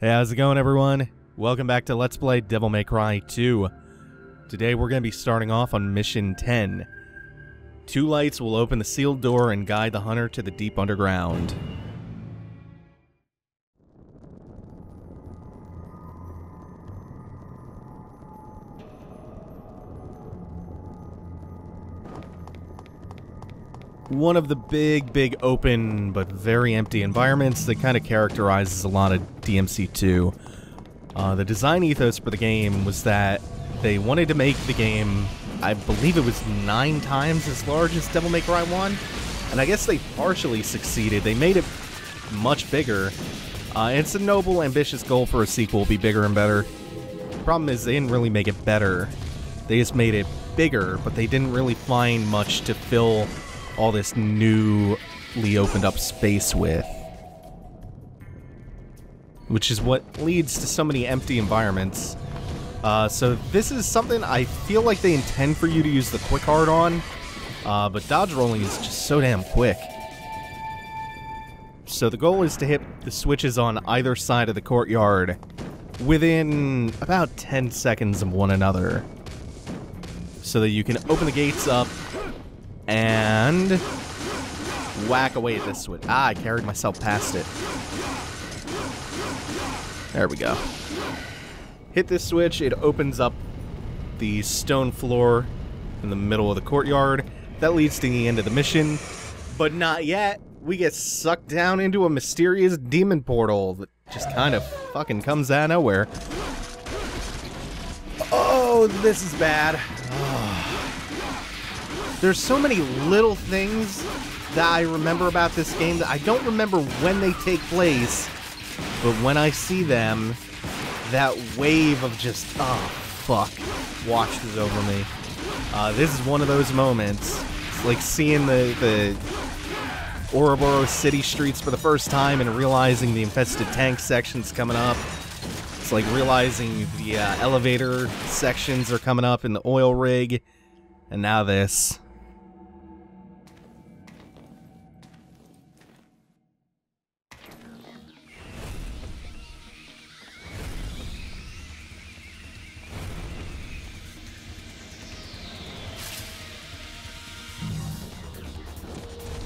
Hey, how's it going, everyone? Welcome back to Let's Play Devil May Cry 2. Today we're going to be starting off on Mission 10. 2 lights will open the sealed door and guide the hunter to the deep underground. One of the big open but very empty environments that kind of characterizes a lot of DMC2. The design ethos for the game was that they wanted to make the game, I believe it was 9 times as large as Devil May Cry 1, and I guess they partially succeeded. They made it much bigger. It's a noble, ambitious goal for a sequel, be bigger and better. The problem is they didn't really make it better. They just made it bigger, but they didn't really find much to fill all this newly opened up space with. Which is what leads to so many empty environments. So this is something I feel like they intend for you to use the quick hard on, but dodge rolling is just so damn quick. So the goal is to hit the switches on either side of the courtyard within about 10 seconds of one another, so that you can open the gates up and whack away at this switch. Ah, I carried myself past it. There we go. Hit this switch, it opens up the stone floor in the middle of the courtyard. That leads to the end of the mission, but not yet. We get sucked down into a mysterious demon portal that just kind of fucking comes out of nowhere. Oh, this is bad. Oh. There's so many little things that I remember about this game that I don't remember when they take place, but when I see them, that wave of just, oh, fuck, washes over me. This is one of those moments. It's like seeing the Ouroboros city streets for the first time and realizing the infested tank section's coming up. It's like realizing the elevator sections are coming up in the oil rig, and now this.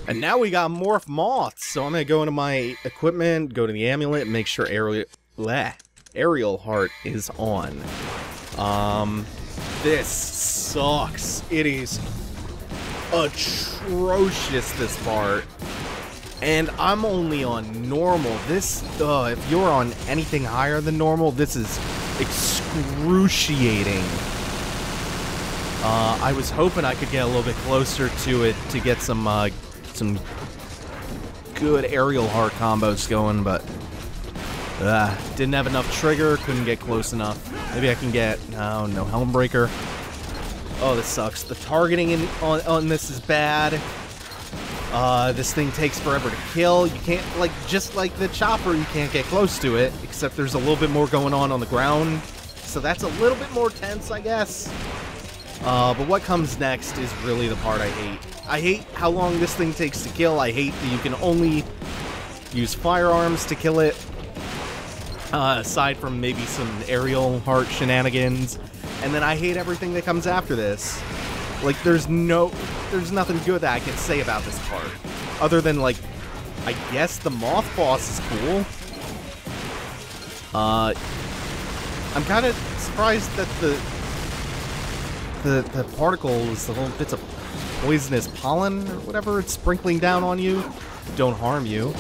And now we got Morph Moth, so I'm gonna go into my equipment, go to the amulet, and make sure aerial heart is on. This sucks. It is atrocious, this part. And I'm only on normal. This, if you're on anything higher than normal, this is excruciating. I was hoping I could get a little bit closer to it to get some good aerial heart combos going, but didn't have enough trigger, couldn't get close enough. Maybe I can get, oh, no helm breaker. Oh, this sucks. The targeting on this is bad. This thing takes forever to kill. You can't, like, just like the chopper, you can't get close to it, except there's a little bit more going on the ground. So that's a little bit more tense, I guess. But what comes next is really the part I hate. I hate how long this thing takes to kill. I hate that you can only use firearms to kill it, aside from maybe some aerial heart shenanigans. And then I hate everything that comes after this. Like, there's nothing good that I can say about this part, other than, like, I guess the moth boss is cool. I'm kind of surprised that the particles, the little bits of poisonous pollen or whatever it's sprinkling down on you, don't harm you.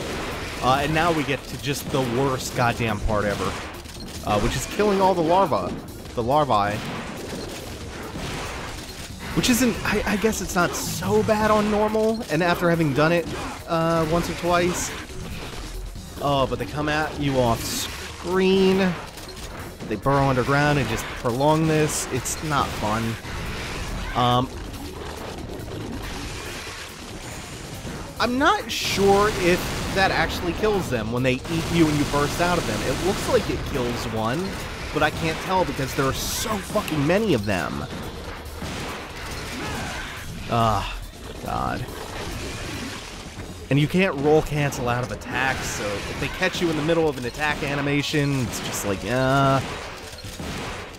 And now we get to just the worst goddamn part ever, which is killing all the larvae. Which isn't, I guess it's not so bad on normal, and after having done it once or twice. Oh, but they come at you off screen. They burrow underground and just prolong this. It's not fun. I'm not sure if that actually kills them when they eat you and you burst out of them. It looks like it kills one, but I can't tell because there are so fucking many of them. Ah, God. And you can't roll cancel out of attacks, so if they catch you in the middle of an attack animation, it's just like, I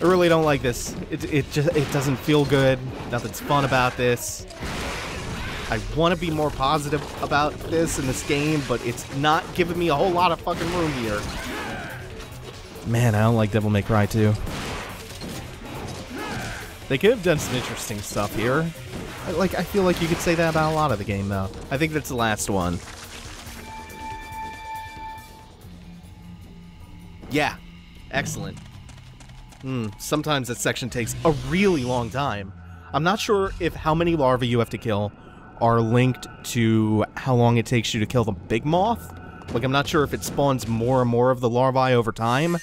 really don't like this. It doesn't feel good. Nothing's fun about this. I want to be more positive about this in this game, but it's not giving me a whole lot of fucking room here. Man, I don't like Devil May Cry 2. They could have done some interesting stuff here. I feel like you could say that about a lot of the game, though. I think that's the last one. Yeah. Excellent. Sometimes that section takes a really long time. I'm not sure if how many larvae you have to kill are linked to how long it takes you to kill the big moth. Like, I'm not sure if it spawns more and more of the larvae over time,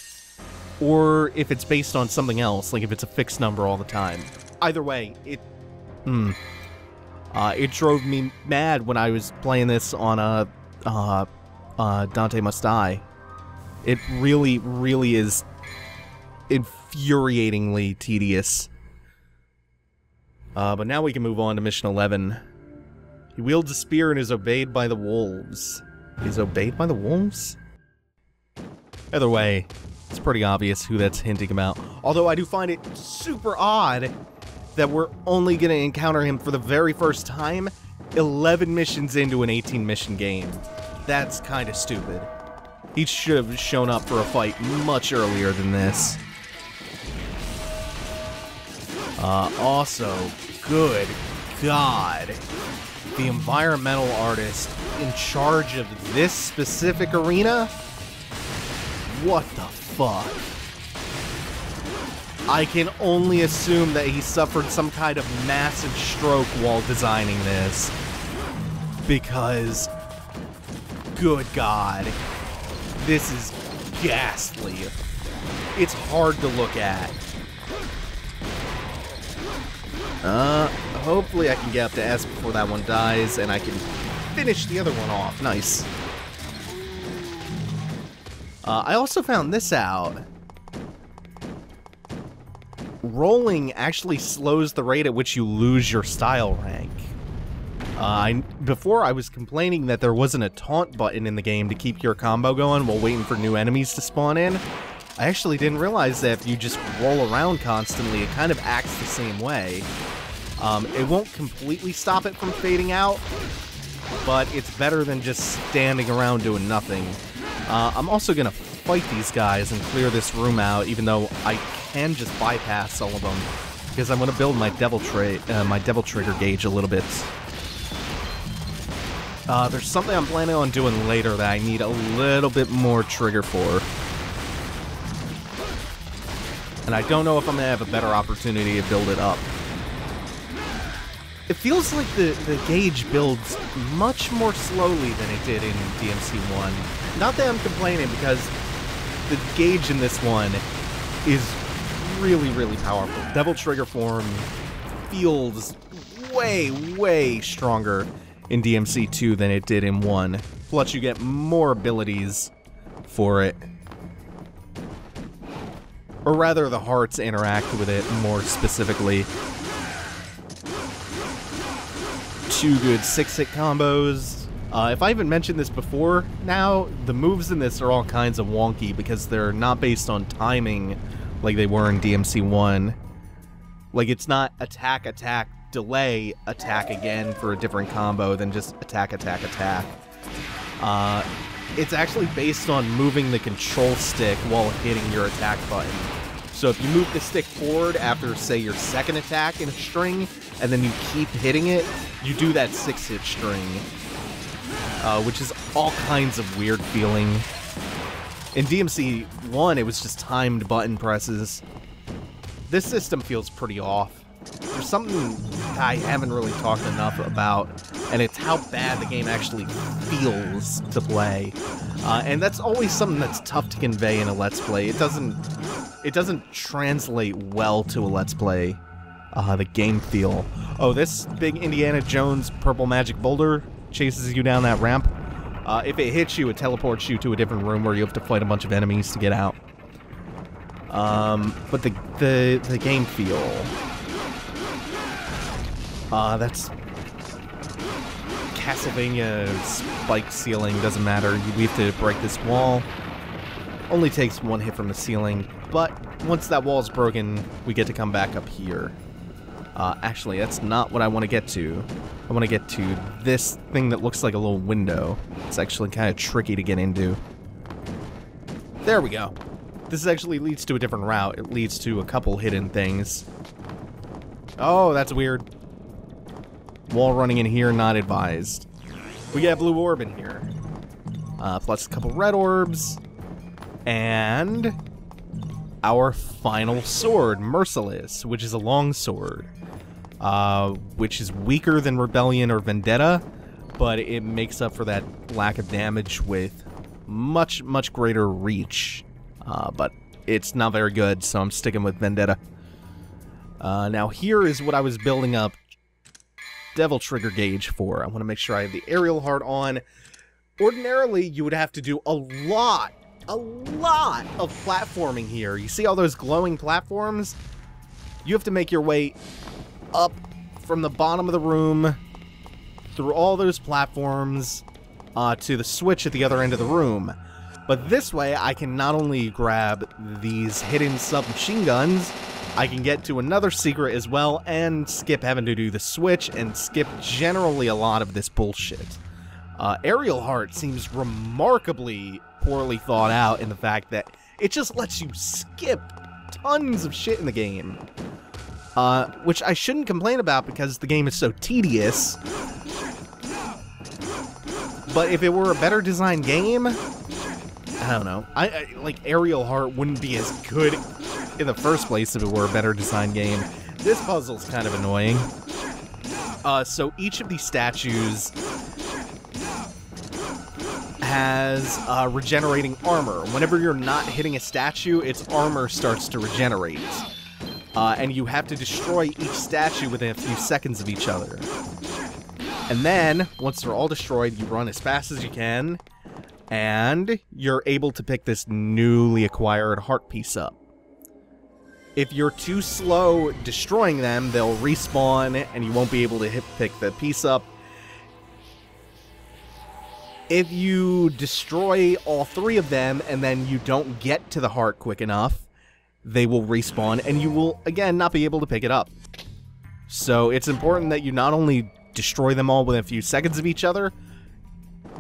or if it's based on something else, like if it's a fixed number all the time. Either way, it drove me mad when I was playing this on Dante Must Die. It really, really is infuriatingly tedious. But now we can move on to Mission 11. He wields a spear and is obeyed by the wolves. He's obeyed by the wolves? Either way, it's pretty obvious who that's hinting about. Although I do find it super odd that we're only going to encounter him for the very first time 11 missions into an 18-mission game. That's kind of stupid. He should have shown up for a fight much earlier than this. Also, good God, the environmental artist in charge of this specific arena? What the fuck? I can only assume that he suffered some kind of massive stroke while designing this. Because, good God, this is ghastly. It's hard to look at. Hopefully I can get up to S before that one dies, and I can finish the other one off. Nice. I also found this out. Rolling actually slows the rate at which you lose your style rank. Before I was complaining that there wasn't a taunt button in the game to keep your combo going while waiting for new enemies to spawn in. I actually didn't realize that if you just roll around constantly, it kind of acts the same way. It won't completely stop it from fading out, but it's better than just standing around doing nothing. I'm also gonna fight these guys and clear this room out, even though I can just bypass all of them, because I'm gonna build my devil trigger gauge a little bit. There's something I'm planning on doing later that I need a little bit more trigger for. And I don't know if I'm gonna have a better opportunity to build it up. It feels like the gauge builds much more slowly than it did in DMC 1. Not that I'm complaining, because the gauge in this one is really, really powerful. Devil Trigger form feels way, way stronger in DMC 2 than it did in 1. Plus, you get more abilities for it. Or rather, the hearts interact with it more specifically. 2 good 6-hit combos. If I haven't mentioned this before, now, the moves in this are all kinds of wonky because they're not based on timing like they were in DMC 1. Like, it's not attack, attack, delay, attack again for a different combo than just attack, attack, attack. It's actually based on moving the control stick while hitting your attack button. So if you move the stick forward after, say, your second attack in a string, and then you keep hitting it, you do that 6-hit string. Which is all kinds of weird feeling. In DMC 1, it was just timed button presses. This system feels pretty off. There's something I haven't really talked enough about, and it's how bad the game actually feels to play. And that's always something that's tough to convey in a Let's Play. It doesn't translate well to a Let's Play, the game feel. Oh, this big Indiana Jones purple magic boulder chases you down that ramp. If it hits you, it teleports you to a different room where you have to fight a bunch of enemies to get out. But the game feel... that's Castlevania spike ceiling, doesn't matter. We have to break this wall. Only takes one hit from the ceiling, but once that wall is broken, we get to come back up here. Actually, that's not what I want to get to. I want to get to this thing that looks like a little window. It's actually kind of tricky to get into. There we go. This actually leads to a different route. It leads to a couple hidden things. Oh, that's weird. Wall running in here, not advised. We got a blue orb in here. Plus a couple red orbs. And our final sword, Merciless, which is a long sword. Which is weaker than Rebellion or Vendetta, but it makes up for that lack of damage with much, much greater reach. But it's not very good, so I'm sticking with Vendetta. Now here is what I was building up Devil Trigger Gauge for. I want to make sure I have the aerial heart on. Ordinarily, you would have to do a lot of platforming here. You see all those glowing platforms? You have to make your way up from the bottom of the room, through all those platforms, to the switch at the other end of the room. But this way, I can not only grab these hidden submachine guns, I can get to another secret as well, and skip having to do the switch, and skip generally a lot of this bullshit. Aerial Heart seems remarkably poorly thought out in the fact that it just lets you skip tons of shit in the game. Which I shouldn't complain about because the game is so tedious. But if it were a better designed game, I don't know. Like, Aerial Heart wouldn't be as good in the first place if it were a better designed game. This puzzle's kind of annoying. So each of these statues has regenerating armor. Whenever you're not hitting a statue, its armor starts to regenerate. And you have to destroy each statue within a few seconds of each other. And then, once they're all destroyed, you run as fast as you can, and you're able to pick this newly acquired heart piece up. If you're too slow destroying them, they'll respawn, and you won't be able to pick the piece up. If you destroy all three of them, and then you don't get to the heart quick enough, they will respawn, and you will, again, not be able to pick it up. So it's important that you not only destroy them all within a few seconds of each other,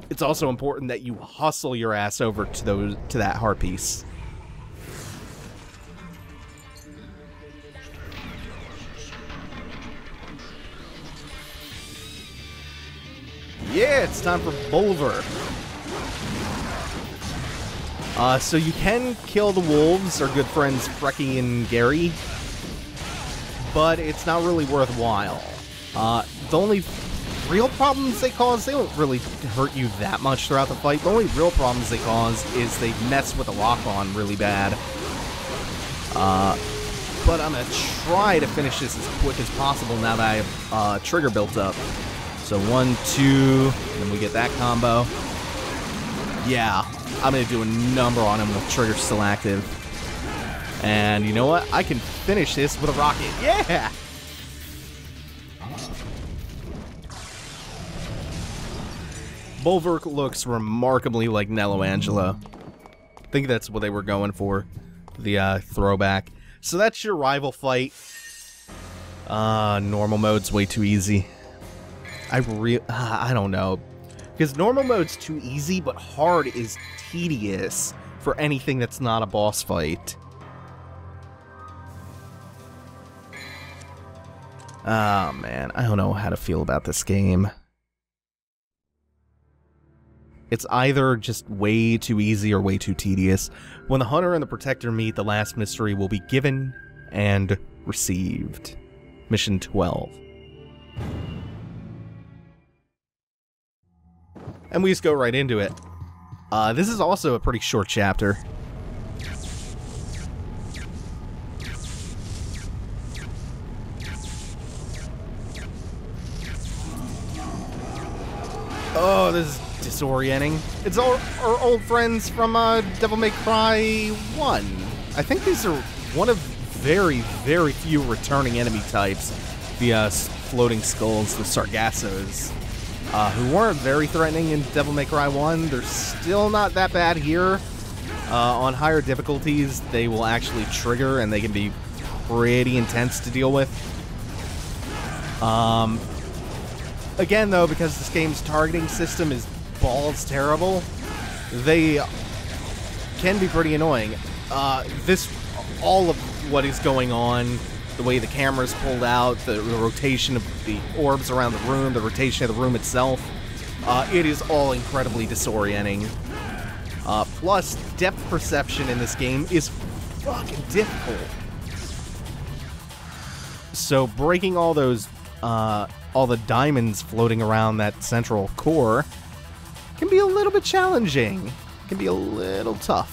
it's also important that you hustle your ass over to that heart piece. Yeah, it's time for Bulver. So you can kill the wolves, our good friends Frecky and Gary, but it's not really worthwhile. The only real problems they cause, they don't really hurt you that much throughout the fight. The only real problems they cause is they mess with the lock-on really bad. But I'm going to try to finish this as quick as possible now that I have trigger built up. So 1, 2, and then we get that combo. Yeah, I'm going to do a number on him with trigger still active. And you know what? I can finish this with a rocket. Yeah! Bulwark looks remarkably like Nello Angelo. I think that's what they were going for. The throwback. So that's your rival fight. Normal mode's way too easy. I don't know. Because normal mode's too easy, but hard is tedious for anything that's not a boss fight. Oh man, I don't know how to feel about this game. It's either just way too easy or way too tedious. When the Hunter and the Protector meet, the last mystery will be given and received. Mission 12. And we just go right into it. This is also a pretty short chapter. Oh, this is disorienting. It's our old friends from Devil May Cry 1. I think these are one of very, very few returning enemy types. The floating skulls, the Sargassos. who weren't very threatening in Devil May Cry 1. They're still not that bad here. On higher difficulties, they will actually trigger, and they can be pretty intense to deal with. Again, though, because this game's targeting system is balls terrible, they can be pretty annoying. All of what is going on, the way the camera's pulled out, the rotation of the orbs around the room, the rotation of the room itself, it is all incredibly disorienting. Plus, depth perception in this game is fucking difficult. So breaking all those, all the diamonds floating around that central core can be a little bit challenging. Can be a little tough.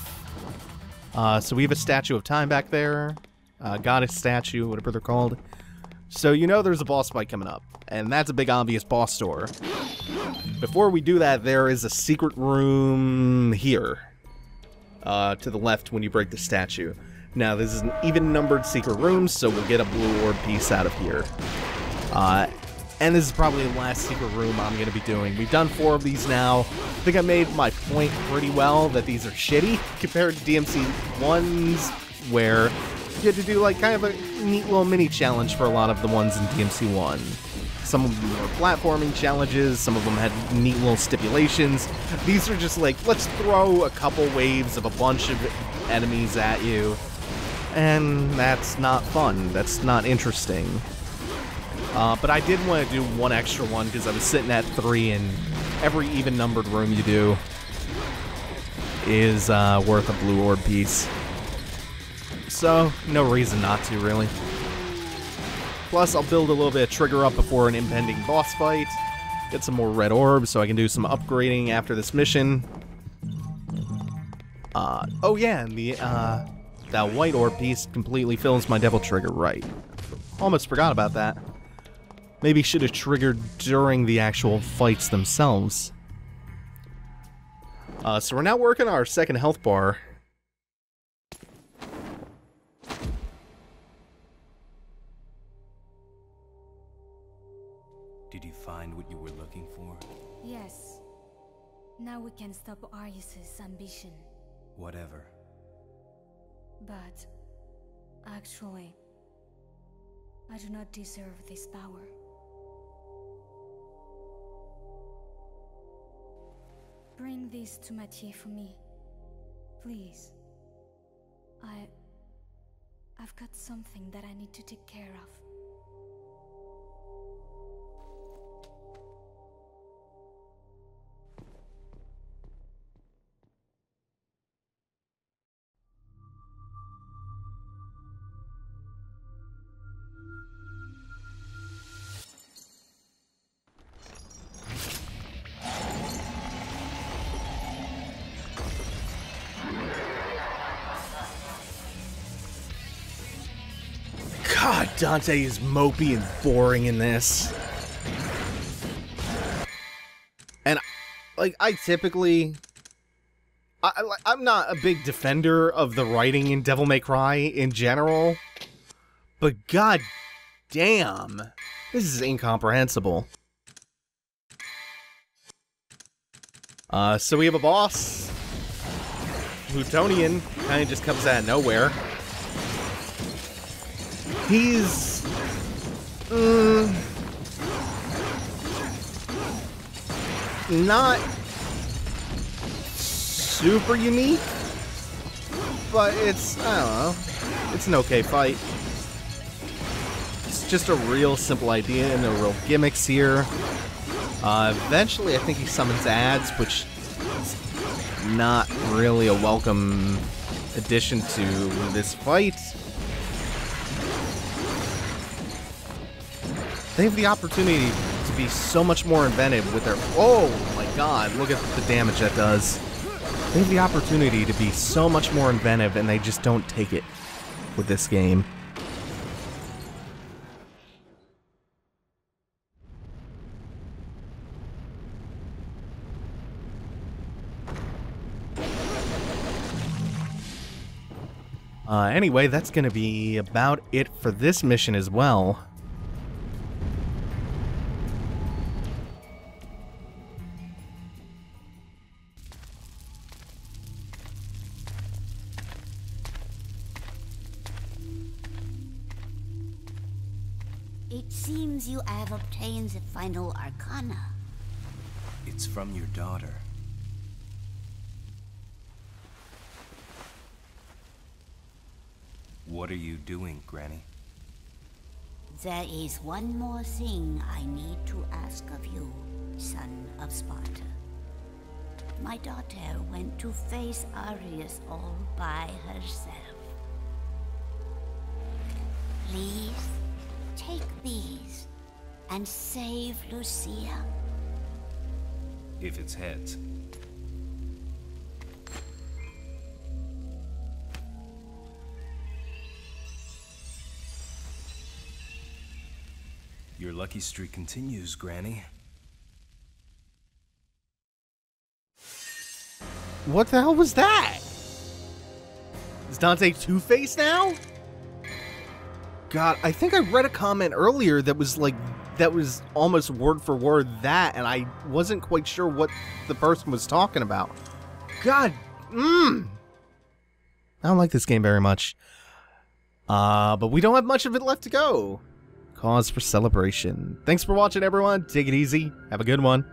So we have a statue of time back there. Goddess statue, whatever they're called. So you know there's a boss fight coming up. And that's a big obvious boss door. Before we do that, there is a secret room here. To the left when you break the statue. Now, this is an even-numbered secret room, so we'll get a blue orb piece out of here. And this is probably the last secret room I'm going to be doing. We've done 4 of these now. I think I made my point pretty well that these are shitty compared to DMC 1s, where you had to do like kind of a neat little mini challenge for a lot of the ones in DMC 1. Some of them were platforming challenges, some of them had neat little stipulations. These are just like, let's throw a couple waves of a bunch of enemies at you. And that's not fun. That's not interesting. But I did want to do one extra one because I was sitting at 3, and every even-numbered room you do is worth a blue orb piece. So, no reason not to, really. Plus, I'll build a little bit of trigger up before an impending boss fight. Get some more red orbs so I can do some upgrading after this mission. Oh yeah, and that white orb piece completely fills my devil trigger, right. Almost forgot about that. Maybe should have triggered during the actual fights themselves. So we're now working on our second health bar. Did you find what you were looking for? Yes. Now we can stop Arius's ambition. Whatever. But actually, I do not deserve this power. Bring this to Mathieu for me, please. I've got something that I need to take care of. God, Dante is mopey and boring in this. And, like, I typically... I'm not a big defender of the writing in Devil May Cry in general, but god damn, this is incomprehensible. So we have a boss. Plutonian kind of just comes out of nowhere. He's... not super unique, but it's, I don't know, it's an okay fight. It's just a real simple idea and no real gimmicks here. Eventually I think he summons ads, which is not really a welcome addition to this fight. They have the opportunity to be so much more inventive with their... Oh my god, look at the damage that does. They have the opportunity to be so much more inventive, and they just don't take it with this game. Anyway, that's gonna be about it for this mission as well. It seems you have obtained the final arcana. It's from your daughter. What are you doing, Granny? There is one more thing I need to ask of you, son of Sparta. My daughter went to face Arius all by herself. Please, take these and save Lucia. If it's heads. Your lucky streak continues, Granny. What the hell was that? Is Dante Two-Face now? God, I think I read a comment earlier that was like, that was almost word for word that, and I wasn't quite sure what the person was talking about. God, I don't like this game very much. But we don't have much of it left to go. Cause for celebration. Thanks for watching, everyone. Take it easy. Have a good one.